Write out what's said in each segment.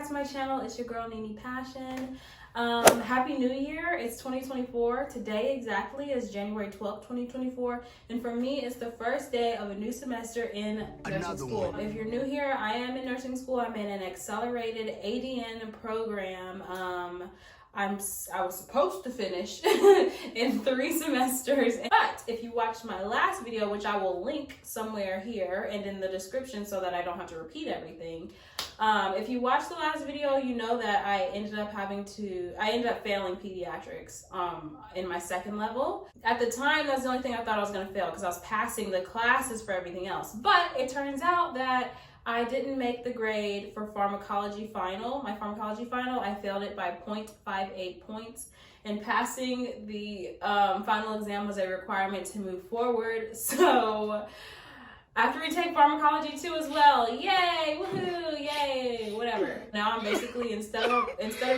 back to my channel. It's your girl Nene Passion. Happy New Year. It's 2024. Today exactly is January 12th, 2024. And for me, it's the first day of a new semester in nursing school. If you're new here, I am in nursing school. I'm in an accelerated ADN program. I was supposed to finish in 3 semesters. But if you watched my last video, which I will link somewhere here and in the description so that I don't have to repeat everything. If you watched the last video, you know that I ended up failing pediatrics in my 2nd level. At the time, that's the only thing I thought I was gonna fail because I was passing the classes for everything else. But it turns out that I didn't make the grade for pharmacology final. My pharmacology final, I failed it by 0.58 points. And passing the final exam was a requirement to move forward. So after we take pharmacology 2 as well, yay, woohoo, yay, whatever. Now I'm basically, instead of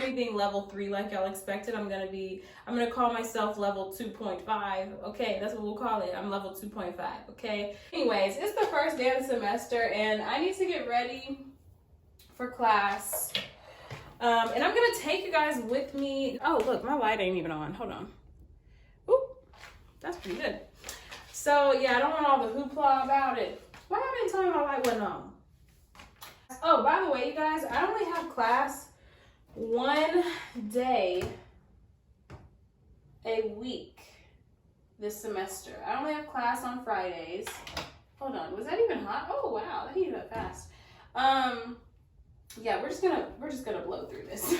me being level 3 like y'all expected, I'm gonna call myself level 2.5. Okay, that's what we'll call it. I'm level 2.5, okay? Anyways, it's the first day of the semester and I need to get ready for class. And I'm gonna take you guys with me. Oh, look, my light ain't even on, hold on. Ooh, that's pretty good. So yeah, I don't want all the hoopla about it. Why haven't you told me my light wasn't on? Oh, by the way, you guys, I only have class 1 day a week this semester. I only have class on Fridays. Hold on, was that even hot? Oh wow, that heated up fast. Yeah, we're just gonna blow through this.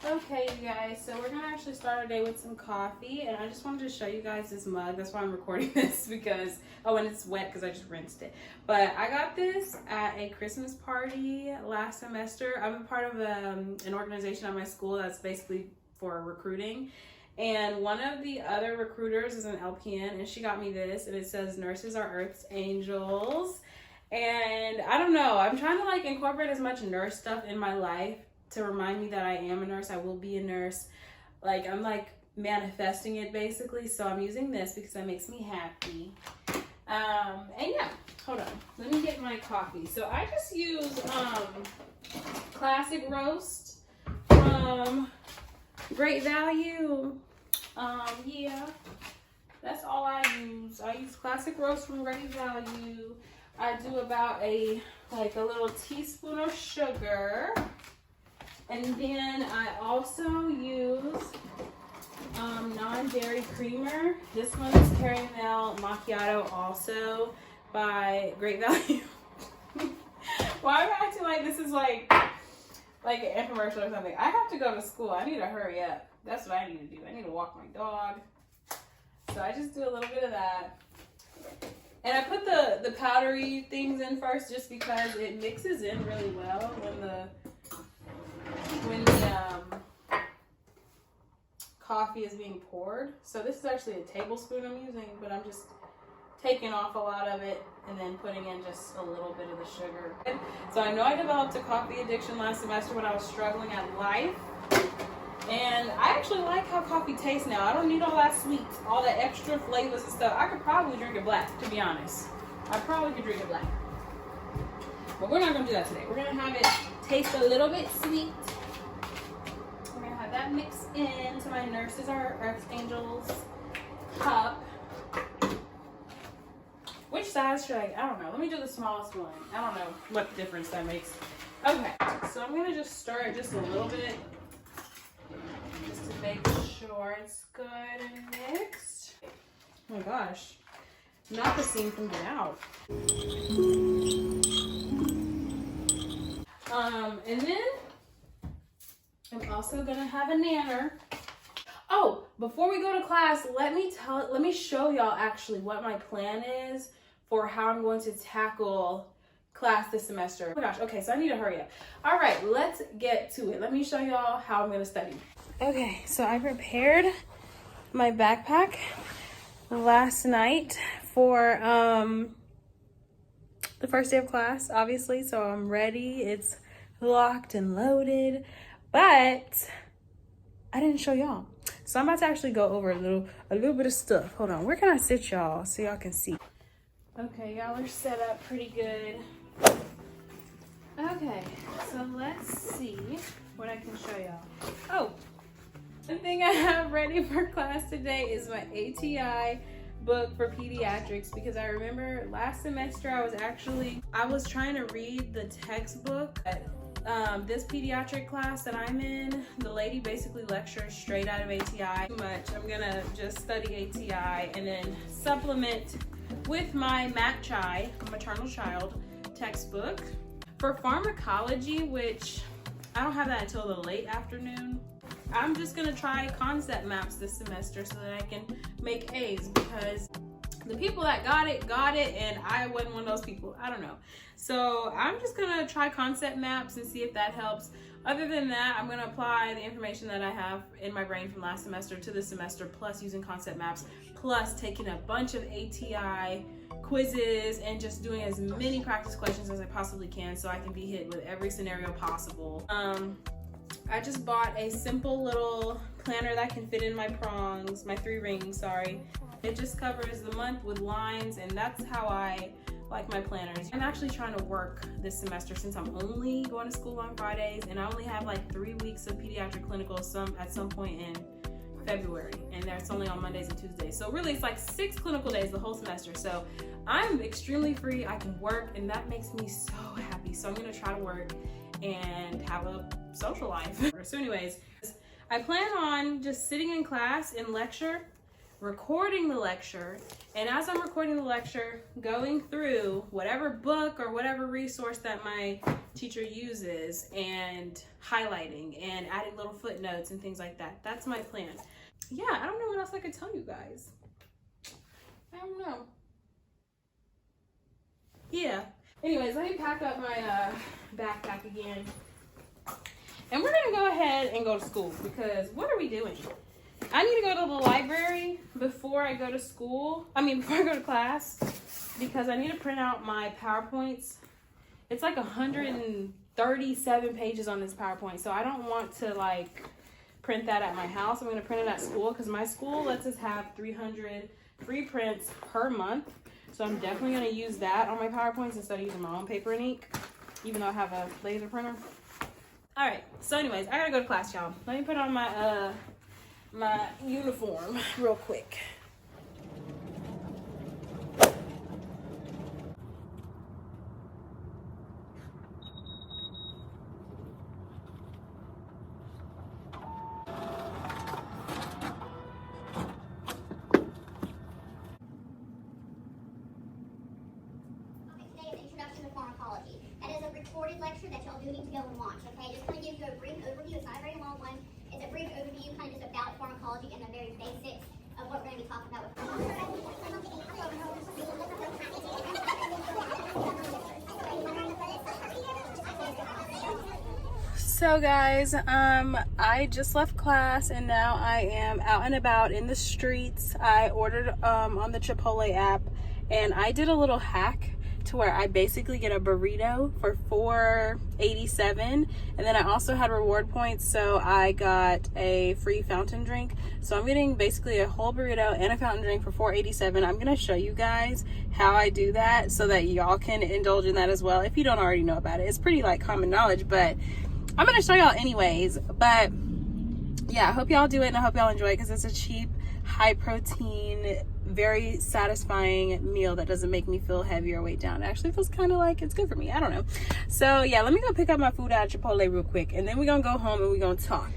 Okay, you guys, so we're gonna actually start our day with some coffee, and I just wanted to show you guys this mug. That's why I'm recording this, because and it's wet because I just rinsed it. But I got this at a Christmas party last semester. I'm a part of an organization at my school that's basically for recruiting, and one of the other recruiters is an LPN, and she got me this, and it says "Nurses are Earth's Angels." And I don't know, I'm trying to like incorporate as much nurse stuff in my life to remind me that I am a nurse. I will be a nurse. Like, I'm like manifesting it basically. So I'm using this because that makes me happy. And yeah, hold on. Let me get my coffee. So I just use classic roast from Great Value. Yeah, that's all I use. I use classic roast from Great Value. I do about a little teaspoon of sugar. And then I also use non-dairy creamer. This one is caramel macchiato, also by Great Value. Why am I acting like this is like an infomercial or something? I have to go to school. I need to hurry up. That's what I need to do. I need to walk my dog. So I just do a little bit of that. And I put the powdery things in first just because it mixes in really well when the coffee is being poured. So this is actually a tablespoon I'm using, but I'm just taking off a lot of it and then putting in just a little bit of the sugar. So I know I developed a coffee addiction last semester when I was struggling at life. And I actually like how coffee tastes now. I don't need all that sweet, all that extra flavors and stuff. I could probably drink it black, to be honest. I probably could drink it black. But we're not gonna do that today. We're gonna have it taste a little bit sweet. We're gonna have that mixed into my Nurses Are Earth Angels cup. Which size should I don't know. Let me do the smallest one. I don't know what difference that makes. Okay, so I'm gonna just stir it just a little bit, just to make sure it's good and mixed. Oh my gosh, not the seam can get out. And then I'm also gonna have a nanner. Oh, before we go to class, let me show y'all actually what my plan is for how I'm going to tackle class this semester. Oh my gosh, okay, so I need to hurry up. All right, let's get to it. Let me show y'all how I'm gonna study. Okay, so I prepared my backpack last night for the first day of class, obviously, so I'm ready. It's locked and loaded, but I didn't show y'all. So I'm about to actually go over a little bit of stuff. Hold on, where can I sit y'all so y'all can see? Okay, y'all are set up pretty good. Okay, so let's see what I can show y'all. Oh, the thing I have ready for class today is my ATI book for pediatrics, because I remember last semester I was trying to read the textbook. This pediatric class that I'm in, the lady basically lectures straight out of ATI. Too much. I'm gonna just study ATI and then supplement with my MATCHI, maternal child textbook. For pharmacology, which I don't have that until the late afternoon, I'm just gonna try concept maps this semester so that I can make A's, because the people that got it, and I wasn't one of those people. I don't know. So I'm just gonna try concept maps and see if that helps. Other than that, I'm gonna apply the information that I have in my brain from last semester to this semester, plus using concept maps, plus taking a bunch of ATI quizzes and just doing as many practice questions as I possibly can so I can be hit with every scenario possible. I just bought a simple little planner that can fit in my prongs, my 3 rings, sorry. It just covers the month with lines, and that's how I like my planners. I'm actually trying to work this semester since I'm only going to school on Fridays, and I only have like 3 weeks of pediatric clinicals at some point in February, and that's only on Mondays and Tuesdays. So really it's like 6 clinical days the whole semester. So I'm extremely free, I can work, and that makes me so happy. So I'm gonna try to work and have a social life. So anyways, I plan on just sitting in class in lecture, recording the lecture, and as I'm recording the lecture, going through whatever book or whatever resource that my teacher uses and highlighting and adding little footnotes and things like that. That's my plan. Yeah, I don't know what else I could tell you guys. I don't know. Yeah. Anyways, let me pack up my backpack again. And we're gonna go ahead and go to school, because what are we doing? I need to go to the library before I go to school. Before I go to class, because I need to print out my PowerPoints. It's like 137 pages on this PowerPoint, so I don't want to like print that at my house. I'm gonna print it at school, because my school lets us have 300 free prints per month. So I'm definitely gonna use that on my PowerPoints instead of using my own paper and ink, even though I have a laser printer. All right, so anyways, I gotta go to class, y'all. Let me put on my my uniform real quick. Recorded lecture that y'all do need to go and watch, okay? Just kind of gives you a brief overview. It's not a very long one. It's a brief overview kind of just about pharmacology and the very basics of what we're going to be talking about with So guys, I just left class and now I am out and about in the streets. I ordered on the Chipotle app, and I did a little hack to where I basically get a burrito for $4.87, and then I also had reward points, so I got a free fountain drink. So I'm getting basically a whole burrito and a fountain drink for $4.87. I'm gonna show you guys how I do that so that y'all can indulge in that as well if you don't already know about it. It's pretty like common knowledge, but I'm gonna show y'all anyways. But yeah, I hope y'all do it, and I hope y'all enjoy it, because it's a cheap, high protein, very satisfying meal that doesn't make me feel heavy or weighed down. It actually feels kind of like it's good for me. I don't know. So yeah, let me go pick up my food out of Chipotle real quick, and then we're gonna go home and we're gonna talk.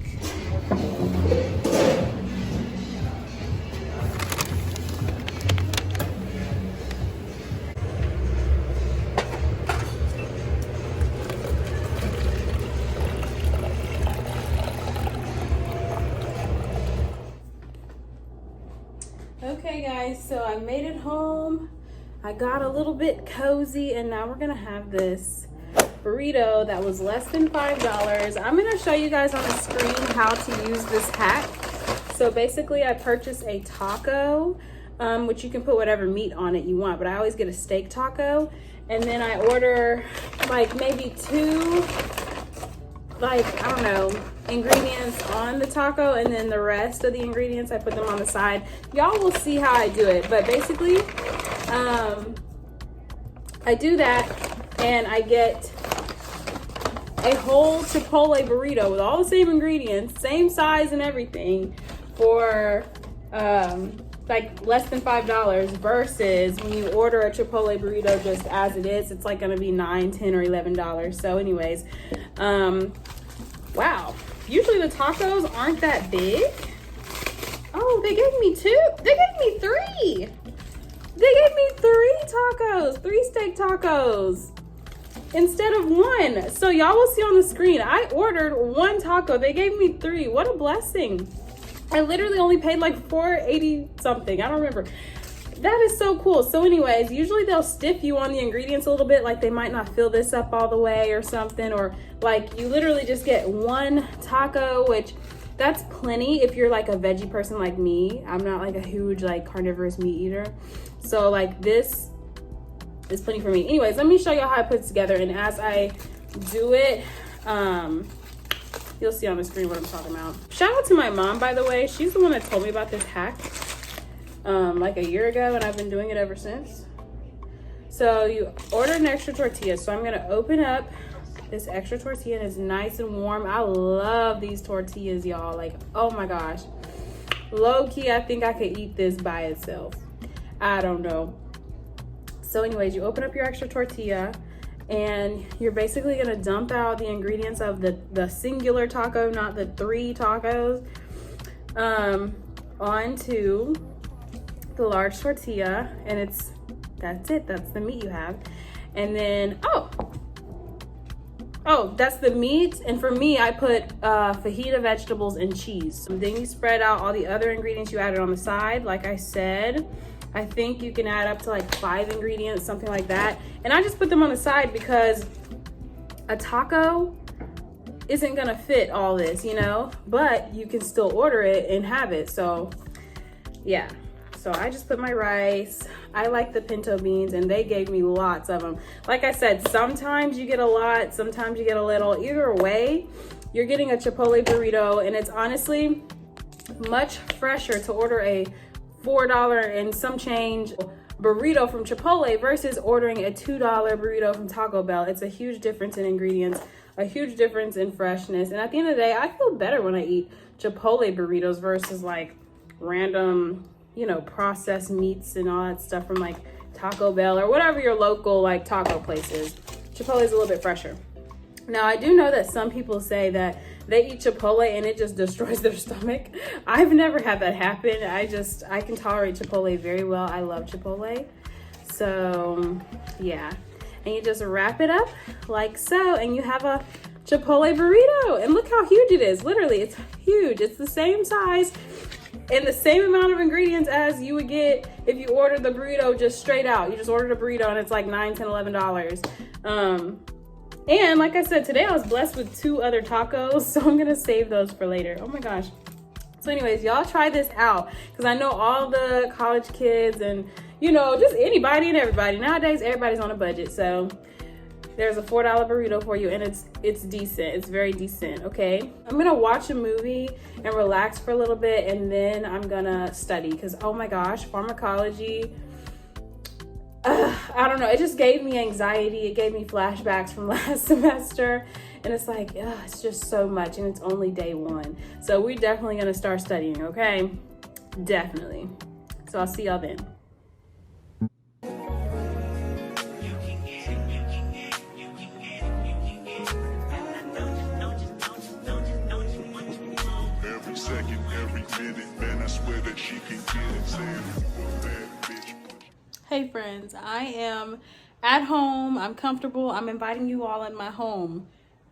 guys, so I made it home. I got a little bit cozy, and now we're gonna have this burrito that was less than $5. I'm gonna show you guys on the screen how to use this hack. So basically I purchased a taco, which you can put whatever meat on it you want, but I always get a steak taco. And then I order like maybe 2, like, I don't know, ingredients on the taco, and then the rest of the ingredients I put them on the side. Y'all will see how I do it, but basically I do that and I get a whole Chipotle burrito with all the same ingredients, same size and everything, for like less than $5, versus when you order a Chipotle burrito just as it is, it's like gonna be $9, $10, or $11. So anyways, wow, usually the tacos aren't that big. Oh, they gave me 2. They gave me 3. They gave me 3 tacos, 3 steak tacos instead of 1. So y'all will see on the screen, I ordered 1 taco. They gave me 3. What a blessing. I literally only paid like $4.80 something. I don't remember. That is so cool. So anyways, usually they'll stiff you on the ingredients a little bit, like they might not fill this up all the way or something, or like you literally just get 1 taco, which that's plenty if you're like a veggie person like me. I'm not like a huge like carnivorous meat eater. So like this is plenty for me. Anyways, let me show y'all how I put it together, and as I do it, you'll see on the screen what I'm talking about. Shout out to my mom, by the way. She's the one that told me about this hack like a year ago, and I've been doing it ever since. So you order an extra tortilla. So I'm gonna open up this extra tortilla, and it's nice and warm. I love these tortillas, y'all. Like, oh my gosh. Low key, I think I could eat this by itself. I don't know. So anyways, you open up your extra tortilla, and you're basically gonna dump out the ingredients of the singular taco, not the 3 tacos, onto the large tortilla, and that's it. That's the meat you have. And then, oh, that's the meat. And for me, I put fajita vegetables and cheese. And then you spread out all the other ingredients you added on the side. Like I said, I think you can add up to like 5 ingredients, something like that. And I just put them on the side because a taco isn't gonna fit all this, you know, but you can still order it and have it. So yeah, so I just put my rice. I like the pinto beans, and they gave me lots of them. Like I said, sometimes you get a lot, sometimes you get a little. Either way, you're getting a Chipotle burrito, and it's honestly much fresher to order a $4 and some change burrito from Chipotle versus ordering a $2 burrito from Taco Bell. It's a huge difference in ingredients, a huge difference in freshness. And at the end of the day, I feel better when I eat Chipotle burritos versus like random, you know, processed meats and all that stuff from like Taco Bell or whatever your local like taco place is. Chipotle is a little bit fresher. Now, I do know that some people say that they eat Chipotle and it just destroys their stomach. I've never had that happen. I can tolerate Chipotle very well. I love Chipotle. So yeah, and you just wrap it up like so, and you have a Chipotle burrito. And look how huge it is. Literally, it's huge. It's the same size and the same amount of ingredients as you would get if you ordered the burrito just straight out. You just ordered a burrito and it's like $9, $10, $11. And like I said, today I was blessed with 2 other tacos, so I'm gonna save those for later. Oh my gosh. So anyways, y'all try this out, because I know all the college kids and, you know, just anybody and everybody. Nowadays, everybody's on a budget. So there's a $4 burrito for you, and it's decent. It's very decent, okay? I'm gonna watch a movie and relax for a little bit, and then I'm gonna study, because oh my gosh, pharmacology, I don't know, it just gave me anxiety. It gave me flashbacks from last semester, and it's like, it's just so much, and it's only day 1. So we're definitely gonna start studying, okay? Definitely. So I'll see y'all then. Every second, every minute, man, I swear that she can get it. Saying, bad bitch. Hey friends, I am at home. I'm comfortable. I'm inviting you all in my home.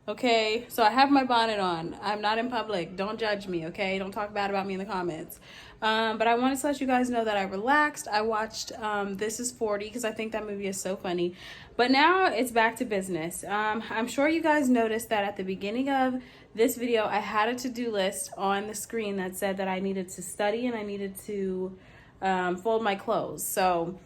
Okay, so I have my bonnet on. I'm not in public. Don't judge me, okay? Don't talk bad about me in the comments. But I wanted to let you guys know that I relaxed. I watched This Is 40 because I think that movie is so funny. But now it's back to business. I'm sure you guys noticed that at the beginning of this video, I had a to-do list on the screen that said that I needed to study and I needed to fold my clothes. So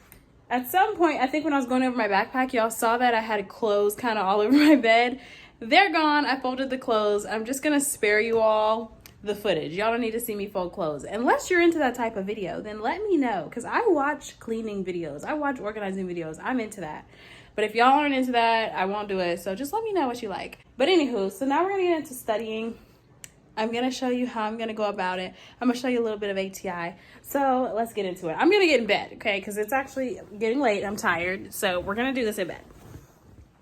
at some point, I think when I was going over my backpack, y'all saw that I had clothes kind of all over my bed. They're gone. I folded the clothes. I'm just going to spare you all the footage. Y'all don't need to see me fold clothes. Unless you're into that type of video, then let me know. Because I watch cleaning videos. I watch organizing videos. I'm into that. But if y'all aren't into that, I won't do it. So just let me know what you like. But anywho, so now we're going to get into studying. I'm going to show you how I'm going to go about it. I'm going to show you a little bit of ATI. So let's get into it. I'm going to get in bed, okay? Because it's actually getting late. I'm tired. So we're going to do this in bed.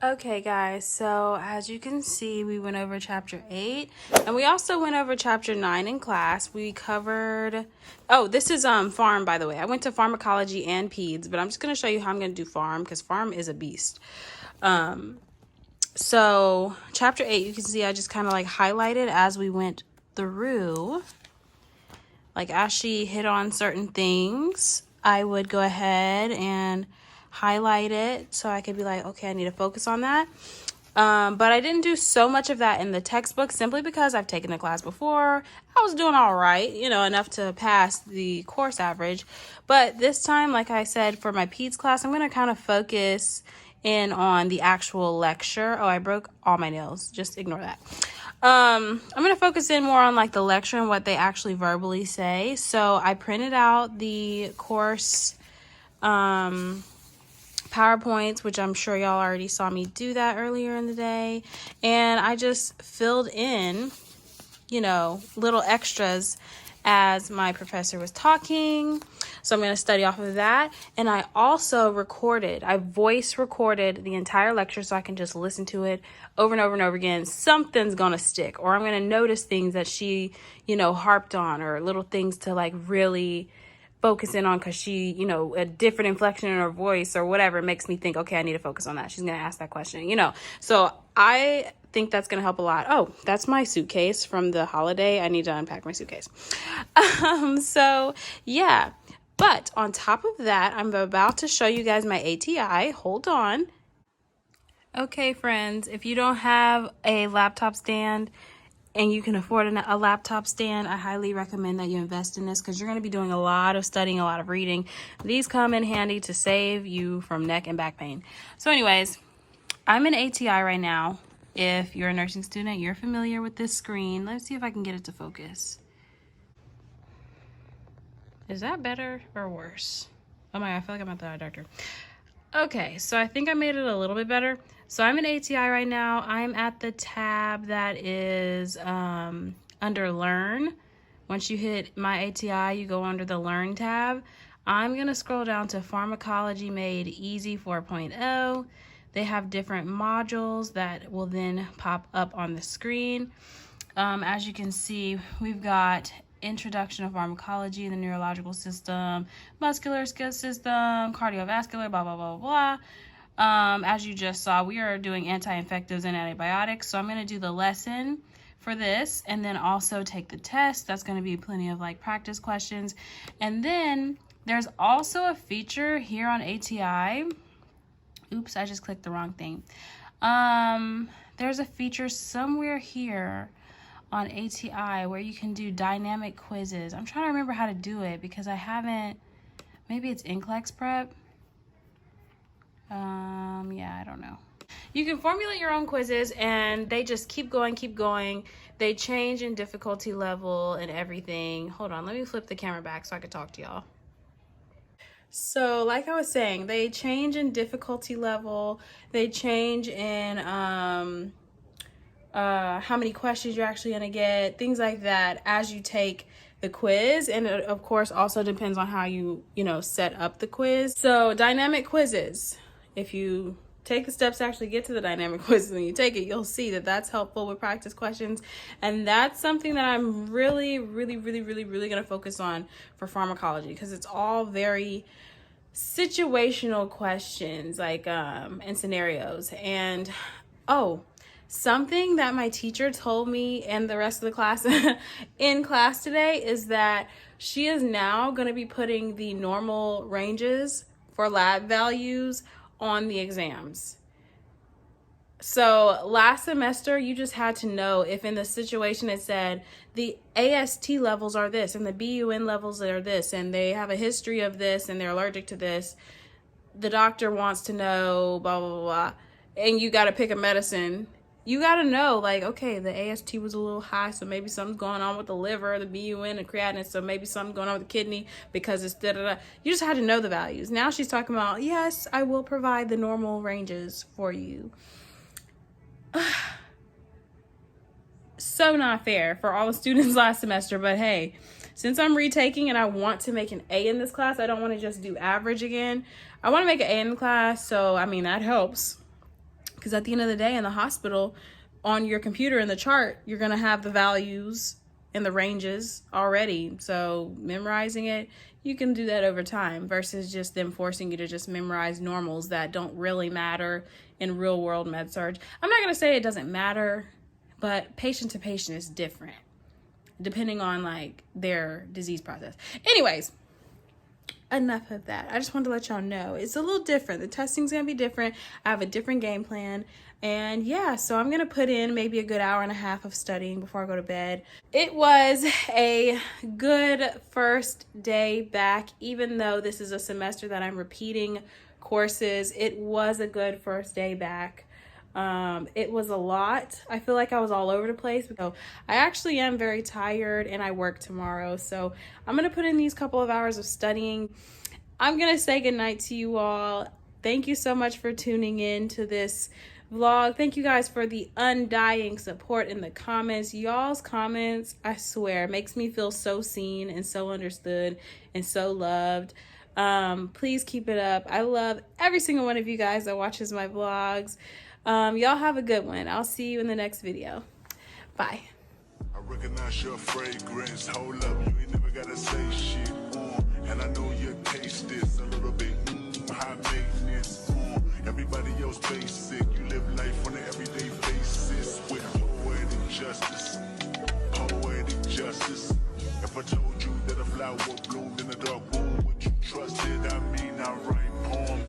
Okay, guys, so as you can see, we went over chapter 8, and we also went over chapter 9 in class. We covered, oh, this is farm, by the way. I went to pharmacology and peds, but I'm just going to show you how I'm going to do farm, because farm is a beast. So chapter 8, you can see I just kind of like highlighted as we went through. Like as she hit on certain things, I would go ahead and highlight it so I could be like, okay, I need to focus on that. But I didn't do so much of that in the textbook simply because I've taken the class before. I was doing all right, you know, enough to pass the course average. But this time, like I said, for my peds class, I'm going to kind of focus in on the actual lecture. Oh, I broke all my nails. Just ignore that. I'm going to focus in more on like the lecture and what they actually verbally say. So I printed out the course PowerPoints, which I'm sure y'all already saw me do that earlier in the day. And I just filled in, you know, little extras as my professor was talking. So I'm going to study off of that. And I also I voice recorded the entire lecture so I can just listen to it over and over and over again. Something's going to stick, or I'm going to notice things that she, you know, harped on, or little things to like really focus in on because she, you know, a different inflection in her voice or whatever makes me think, okay, I need to focus on that. She's going to ask that question, you know. So I think that's going to help a lot. Oh, that's my suitcase from the holiday. I need to unpack my suitcase. So yeah, but on top of that, I'm about to show you guys my ATI. Hold on. Okay, friends, if you don't have a laptop stand and you can afford a laptop stand, I highly recommend that you invest in this because you're going to be doing a lot of studying, a lot of reading. These come in handy to save you from neck and back pain. So anyways, I'm in ATI right now. If you're a nursing student, you're familiar with this screen. Let's see if I can get it to focus. Is that better or worse? Oh my God, I feel like I'm at the eye doctor. Okay, so I think I made it a little bit better. So I'm in ATI right now. I'm at the tab that is under Learn. Once you hit my ATI, you go under the Learn tab. I'm going to scroll down to Pharmacology Made Easy 4.0. They have different modules that will then pop up on the screen. As you can see, we've got Introduction of Pharmacology, the neurological system, muscular system, cardiovascular, blah, blah, blah, blah. As you just saw, we are doing anti-infectives and antibiotics. So I'm going to do the lesson for this and then also take the test. That's going to be plenty of like practice questions. And then there's also a feature here on ATI. Oops, I just clicked the wrong thing. There's a feature somewhere here on ATI where you can do dynamic quizzes. I'm trying to remember how to do it because I haven't, maybe it's NCLEX prep. Yeah, I don't know. You can formulate your own quizzes and they just keep going, keep going. They change in difficulty level and everything. Hold on, let me flip the camera back so I can talk to y'all. So like I was saying, they change in difficulty level. They change in how many questions you're actually going to get, things like that as you take the quiz. And it, of course, also depends on how you set up the quiz. So dynamic quizzes, if you take the steps to actually get to the dynamic quizzes and you take it, you'll see that that's helpful with practice questions. And that's something that I'm really going to focus on for pharmacology because it's all very situational questions, like and scenarios. And oh, Something that my teacher told me and the rest of the class in class today is that she is now going to be putting the normal ranges for lab values on the exams. So last semester, you just had to know if in the situation it said the AST levels are this and the BUN levels are this and they have a history of this and they're allergic to this. The doctor wants to know blah, blah, blah, blah. And you got to pick a medicine. You got to know, like, okay, the AST was a little high, so maybe something's going on with the liver, the BUN, and creatinine, so maybe something's going on with the kidney because it's da-da-da. You just had to know the values. Now she's talking about, yes, I will provide the normal ranges for you. So not fair for all the students last semester, but hey, since I'm retaking and I want to make an A in this class, I don't want to just do average again. I want to make an A in the class, so I mean, that helps. Because at the end of the day in the hospital, on your computer in the chart, you're going to have the values and the ranges already. So memorizing it, you can do that over time versus just them forcing you to just memorize normals that don't really matter in real world med surg. I'm not going to say it doesn't matter, but patient to patient is different depending on like their disease process. Anyways, enough of that. I just wanted to let y'all know it's a little different. The testing's gonna be different. I have a different game plan. And yeah, so I'm gonna put in maybe a good hour and a half of studying before I go to bed. It was a good first day back, even though this is a semester that I'm repeating courses. It was a good first day back. It was a lot. I feel like I was all over the place. So I actually am very tired and I work tomorrow. So I'm going to put in these couple of hours of studying. I'm going to say goodnight to you all. Thank you so much for tuning in to this vlog. Thank you guys for the undying support in the comments. Y'all's comments, I swear, makes me feel so seen and so understood and so loved. Please keep it up. I love every single one of you guys that watches my vlogs. Y'all have a good one. I'll see you in the next video. Bye. I recognize your fragrance. Hold up, you ain't never gotta say shit. And I know your taste is a little bit high maintenance. Everybody else basic. You live life on an everyday basis with poetic justice. Poetic justice. If I told you that a flower